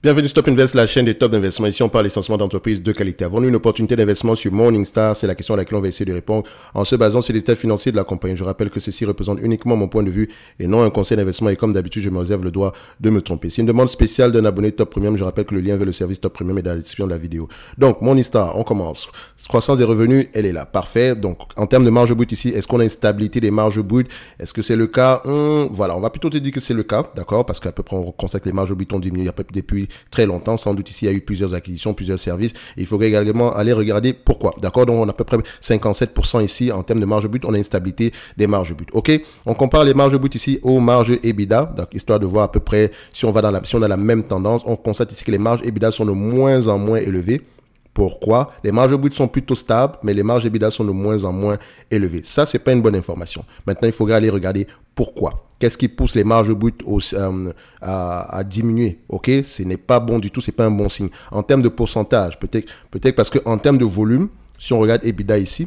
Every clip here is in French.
Bienvenue Stop Invest, la chaîne des top d'investissement. Ici, on parle essentiellement d'entreprises de qualité. Avons-nous une opportunité d'investissement sur Morningstar? C'est la question à laquelle on va essayer de répondre en se basant sur les états financiers de la compagnie. Je rappelle que ceci représente uniquement mon point de vue et non un conseil d'investissement. Et comme d'habitude, je me réserve le droit de me tromper. C'est une demande spéciale d'un abonné Top Premium. Je rappelle que le lien vers le service Top Premium est dans la description de la vidéo. Donc, Morningstar, on commence. Croissance des revenus, elle est là. Parfait. Donc, en termes de marge brute ici, est-ce qu'on a une stabilité des marges brutes? Est-ce que c'est le cas? Voilà, on va plutôt te dire que c'est le cas, d'accord? Parce qu'à peu près, on constate que les marges brutes ont diminué depuis très longtemps. Sans doute ici, il y a eu plusieurs acquisitions, plusieurs services. Et il faudrait également aller regarder pourquoi. D'accord? Donc, on a à peu près 57% ici en termes de marge brute. On a une stabilité des marges brutes. OK? On compare les marges brutes ici aux marges EBITDA. Donc, histoire de voir à peu près si on va si on a la même tendance. On constate ici que les marges EBITDA sont de moins en moins élevées. Pourquoi? Les marges brutes sont plutôt stables, mais les marges EBITDA sont de moins en moins élevées. Ça, c'est pas une bonne information. Maintenant, il faudrait aller regarder pourquoi. Qu'est-ce qui pousse les marges brutes à diminuer? OK? Ce n'est pas bon du tout, c'est pas un bon signe. En termes de pourcentage, peut-être parce qu'en termes de volume, si on regarde EBITDA ici,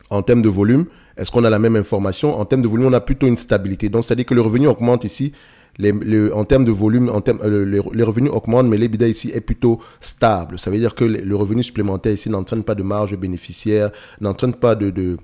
en termes de volume, est-ce qu'on a la même information? En termes de volume, on a plutôt une stabilité. Donc, c'est-à-dire que le revenu augmente ici. En termes de volume, les revenus augmentent, mais l'EBITDA ici est plutôt stable. Ça veut dire que le revenu supplémentaire ici n'entraîne pas de marge bénéficiaire, n'entraîne pas de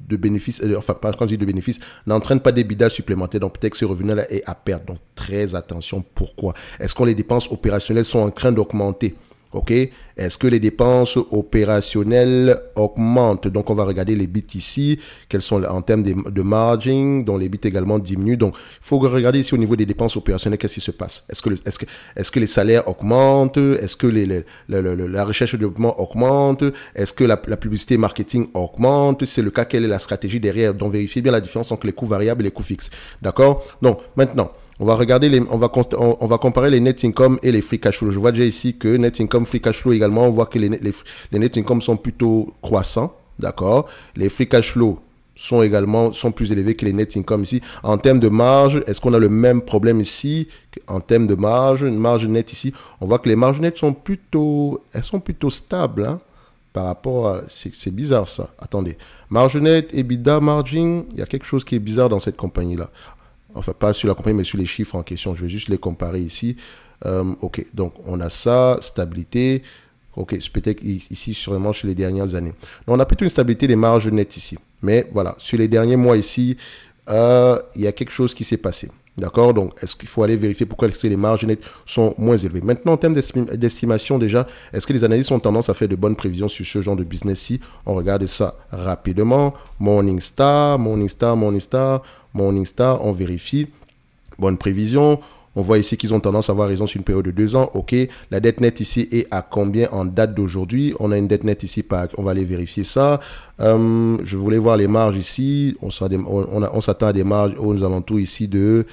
bénéfices, enfin, quand je dis de bénéfices, n'entraîne pas d'EBITDA supplémentaire. Donc, peut-être que ce revenu-là est à perdre. Donc, très attention. Pourquoi? Est-ce que les dépenses opérationnelles sont en train d'augmenter? OK? Est-ce que les dépenses opérationnelles augmentent? Donc, on va regarder les bits ici. Quels sont en termes de margin, dont les bits également diminuent. Donc, il faut regarder ici au niveau des dépenses opérationnelles, qu'est-ce qui se passe? Est-ce que les salaires augmentent? Est-ce que la recherche et le développement augmente? Est-ce que la publicité et marketing augmente? Si c'est le cas, quelle est la stratégie derrière? Donc, vérifiez bien la différence entre les coûts variables et les coûts fixes. D'accord? Donc, maintenant, on va regarder on va comparer les net income et les free cash flow. Je vois déjà ici que net income, free cash flow également, on voit que les net income sont plutôt croissants, d'accord? Les free cash flow sont plus élevés que les net income ici. En termes de marge, est-ce qu'on a le même problème ici? En termes de marge, une marge nette ici, on voit que les marges nettes sont plutôt stables, hein, par rapport à, c'est bizarre ça. Attendez, marge nette, EBITDA, margin, il y a quelque chose qui est bizarre dans cette compagnie-là. Enfin, pas sur la compagnie, mais sur les chiffres en question. Je vais juste les comparer ici. OK, donc on a ça, stabilité. OK, c'est peut-être ici, sûrement chez les dernières années. Donc, on a plutôt une stabilité des marges nettes ici. Mais voilà, sur les derniers mois ici, il y a quelque chose qui s'est passé. D'accord? Donc, est-ce qu'il faut aller vérifier pourquoi les marges nettes sont moins élevées? Maintenant, en termes d'estimation déjà, est-ce que les analystes ont tendance à faire de bonnes prévisions sur ce genre de business-ci? On regarde ça rapidement. Morningstar, on vérifie. Bonne prévision. On voit ici qu'ils ont tendance à avoir raison sur une période de 2 ans. OK. La dette nette ici est à combien en date d'aujourd'hui? On a une dette nette ici, on va aller vérifier ça. Je voulais voir les marges ici. On s'attend à des marges aux alentours ici de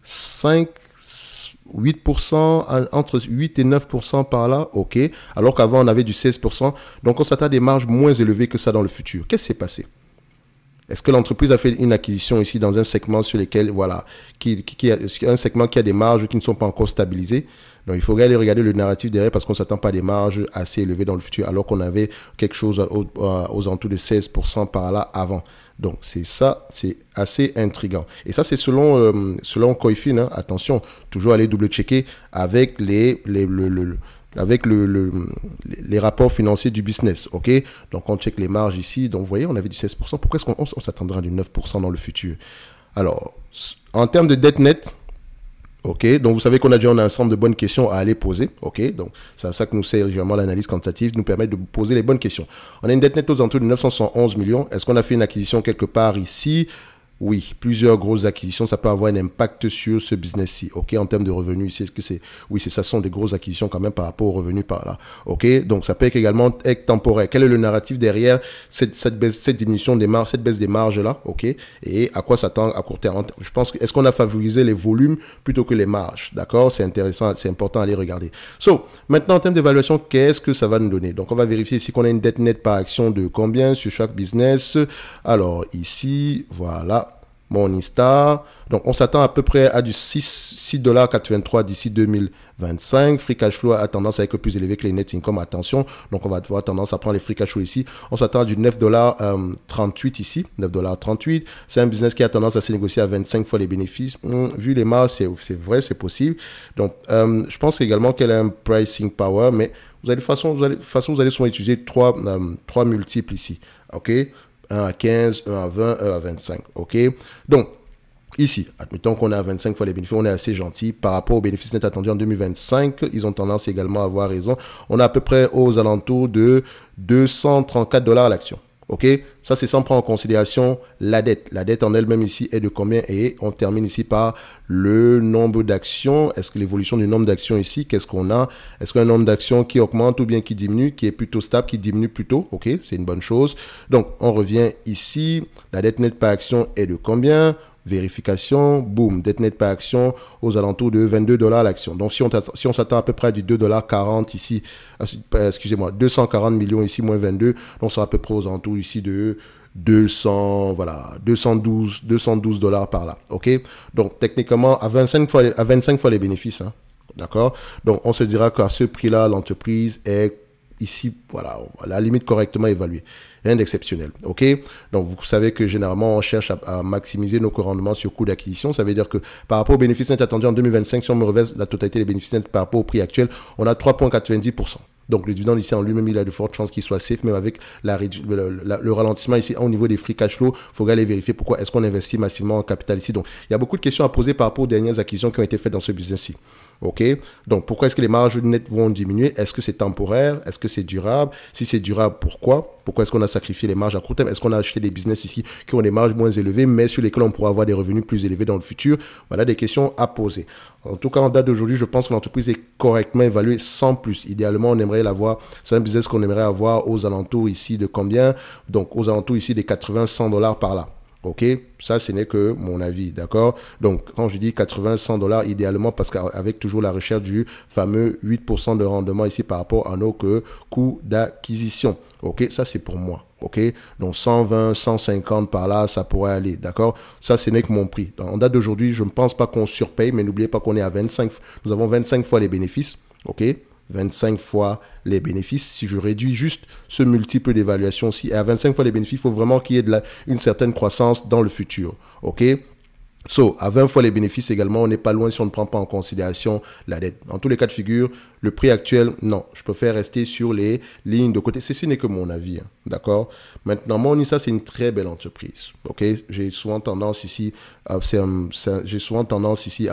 8%, entre 8 et 9% par là. OK. Alors qu'avant, on avait du 16%. Donc, on s'attend à des marges moins élevées que ça dans le futur. Qu'est-ce qui s'est passé? Est-ce que l'entreprise a fait une acquisition ici dans un segment sur lequel, voilà, un segment qui a des marges qui ne sont pas encore stabilisées? Donc, il faudrait aller regarder le narratif derrière parce qu'on ne s'attend pas à des marges assez élevées dans le futur alors qu'on avait quelque chose aux alentours de 16% par là avant. Donc, c'est ça, c'est assez intriguant. Et ça, c'est selon Coifin, hein. Attention, toujours aller double-checker avec les rapports financiers du business, ok? Donc, on check les marges ici. Donc, vous voyez, on avait du 16%. Pourquoi est-ce qu'on s'attendra à du 9% dans le futur? Alors, en termes de dette nette, ok? Donc, vous savez qu'on a déjà un ensemble de bonnes questions à aller poser, ok? Donc, c'est à ça que nous sert régulièrement l'analyse quantitative, nous permet de poser les bonnes questions. On a une dette nette aux alentours de 911 millions. Est-ce qu'on a fait une acquisition quelque part ici? Oui, plusieurs grosses acquisitions, ça peut avoir un impact sur ce business-ci. OK, en termes de revenus, ici, est-ce que c'est... Oui, ça sont des grosses acquisitions quand même par rapport aux revenus par là. OK, donc ça peut également être temporaire. Quel est le narratif derrière cette diminution des marges, cette baisse des marges-là? OK, et à quoi s'attend à court terme? Je pense que, est-ce qu'on a favorisé les volumes plutôt que les marges? D'accord, c'est intéressant, c'est important à aller regarder. Maintenant, en termes d'évaluation, qu'est-ce que ça va nous donner? Donc, on va vérifier ici qu'on a une dette nette par action de combien sur chaque business. Alors, ici, voilà. Morningstar. Donc, on s'attend à peu près à du 6,83 d'ici 2025. Free cash flow a tendance à être plus élevé que les net income. Attention. Donc, on va avoir tendance à prendre les free cash flow ici. On s'attend à du 9,38 ici. 9,38 $. C'est un business qui a tendance à se négocier à 25 fois les bénéfices. Vu les marges, c'est vrai, c'est possible. Donc, je pense également qu'elle a un pricing power, mais vous allez souvent utiliser trois multiples ici. OK? 1 à 15, 1 à 20, 1 à 25. OK? Donc, ici, admettons qu'on est à 25 fois les bénéfices, on est assez gentil. Par rapport aux bénéfices nets attendus en 2025, ils ont tendance également à avoir raison. On est à peu près aux alentours de 234 $ l'action. OK? Ça, c'est sans prendre en considération la dette. La dette en elle-même ici est de combien? Et on termine ici par le nombre d'actions. Est-ce que l'évolution du nombre d'actions ici, qu'est-ce qu'on a? Est-ce qu'un nombre d'actions qui augmente ou bien qui diminue, qui est plutôt stable, qui diminue plutôt? OK? C'est une bonne chose. Donc, on revient ici. La dette nette par action est de combien? Vérification, boum, dette nette par action aux alentours de 22 $ l'action. Donc, si on s'attend à peu près à du 2,40 $ ici, excusez-moi, 240 millions ici, moins 22, donc on sera à peu près aux alentours ici de 212 $ par là. OK? Donc, techniquement, à 25 fois les bénéfices, hein, d'accord? Donc, on se dira qu'à ce prix-là, l'entreprise est ici, voilà, à la limite correctement évalué. Rien d'exceptionnel. OK? Donc, vous savez que généralement, on cherche à maximiser nos rendements sur coût d'acquisition. Ça veut dire que par rapport aux bénéfices nets attendus en 2025, si on me reverse la totalité des bénéfices nets par rapport au prix actuel, on a 3,90%. Donc, le dividende ici en lui-même, il a de fortes chances qu'il soit safe, même avec le ralentissement ici au niveau des free cash flow. Il faut aller vérifier pourquoi est-ce qu'on investit massivement en capital ici. Donc, il y a beaucoup de questions à poser par rapport aux dernières acquisitions qui ont été faites dans ce business-ci. OK? Donc, pourquoi est-ce que les marges nettes vont diminuer? Est-ce que c'est temporaire? Est-ce que c'est durable? Si c'est durable, pourquoi? Pourquoi est-ce qu'on a sacrifié les marges à court terme? Est-ce qu'on a acheté des business ici qui ont des marges moins élevées, mais sur lesquels on pourra avoir des revenus plus élevés dans le futur? Voilà des questions à poser. En tout cas, en date d'aujourd'hui, je pense que l'entreprise est correctement évaluée sans plus. Idéalement, on aimerait l'avoir. C'est un business qu'on aimerait avoir aux alentours ici de combien? Donc, aux alentours ici des 80-100 $ par là. OK? Ça, ce n'est que mon avis, d'accord? Donc, quand je dis 80-100 $, idéalement, parce qu'avec toujours la recherche du fameux 8% de rendement ici par rapport à nos coûts d'acquisition. OK? Ça, c'est pour moi. OK? Donc, 120, 150 par là, ça pourrait aller, d'accord? Ça, ce n'est que mon prix. En date d'aujourd'hui, je ne pense pas qu'on surpaye, mais n'oubliez pas qu'on est à 25. Nous avons 25 fois les bénéfices. OK? 25 fois les bénéfices. Si je réduis juste ce multiple d'évaluation aussi, à 25 fois les bénéfices, il faut vraiment qu'il y ait une certaine croissance dans le futur. OK? So, à 20 fois les bénéfices également, on n'est pas loin si on ne prend pas en considération la dette. Dans tous les cas de figure, le prix actuel, non, je préfère rester sur les lignes de côté. Ceci n'est que mon avis, hein, d'accord? Maintenant, Morningstar, c'est une très belle entreprise, ok? J'ai souvent tendance ici à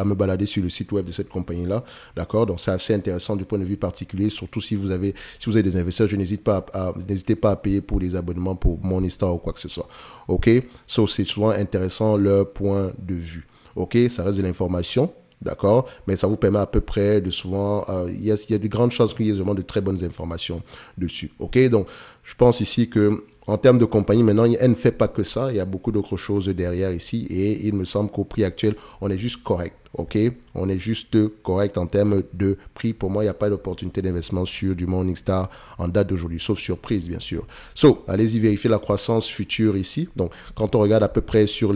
me balader sur le site web de cette compagnie-là, d'accord? Donc, c'est assez intéressant du point de vue particulier, surtout si vous avez des investisseurs, n'hésitez pas à payer pour des abonnements pour Morningstar ou quoi que ce soit, ok? So, c'est souvent intéressant leur point de vue. OK, ça reste de l'information, d'accord, mais ça vous permet à peu près de souvent, il y a de grandes chances qu'il y ait vraiment de très bonnes informations dessus. OK, donc je pense ici que en termes de compagnie, maintenant, elle ne fait pas que ça, il y a beaucoup d'autres choses derrière ici et il me semble qu'au prix actuel, on est juste correct. OK, on est juste correct en termes de prix. Pour moi, il n'y a pas d'opportunité d'investissement sur du Morningstar en date d'aujourd'hui, sauf surprise, bien sûr. So, allez-y vérifier la croissance future ici. Donc, quand on regarde à peu près sur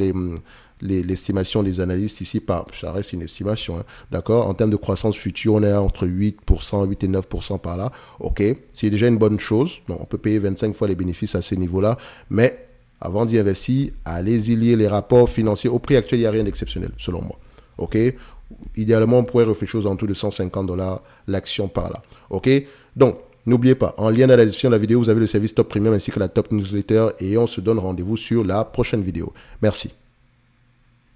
l'estimation des analystes ici, ça reste une estimation, hein, d'accord? En termes de croissance future, on est entre 8%, 8 et 9% par là. OK, c'est déjà une bonne chose. Donc, on peut payer 25 fois les bénéfices à ces niveaux-là, mais avant d'y investir, allez-y lire les rapports financiers. Au prix actuel, il n'y a rien d'exceptionnel, selon moi. OK? Idéalement, on pourrait réfléchir aux alentours de 150 $ l'action par là. OK? Donc, n'oubliez pas, en lien dans la description de la vidéo, vous avez le service Top Premium ainsi que la Top Newsletter et on se donne rendez-vous sur la prochaine vidéo. Merci.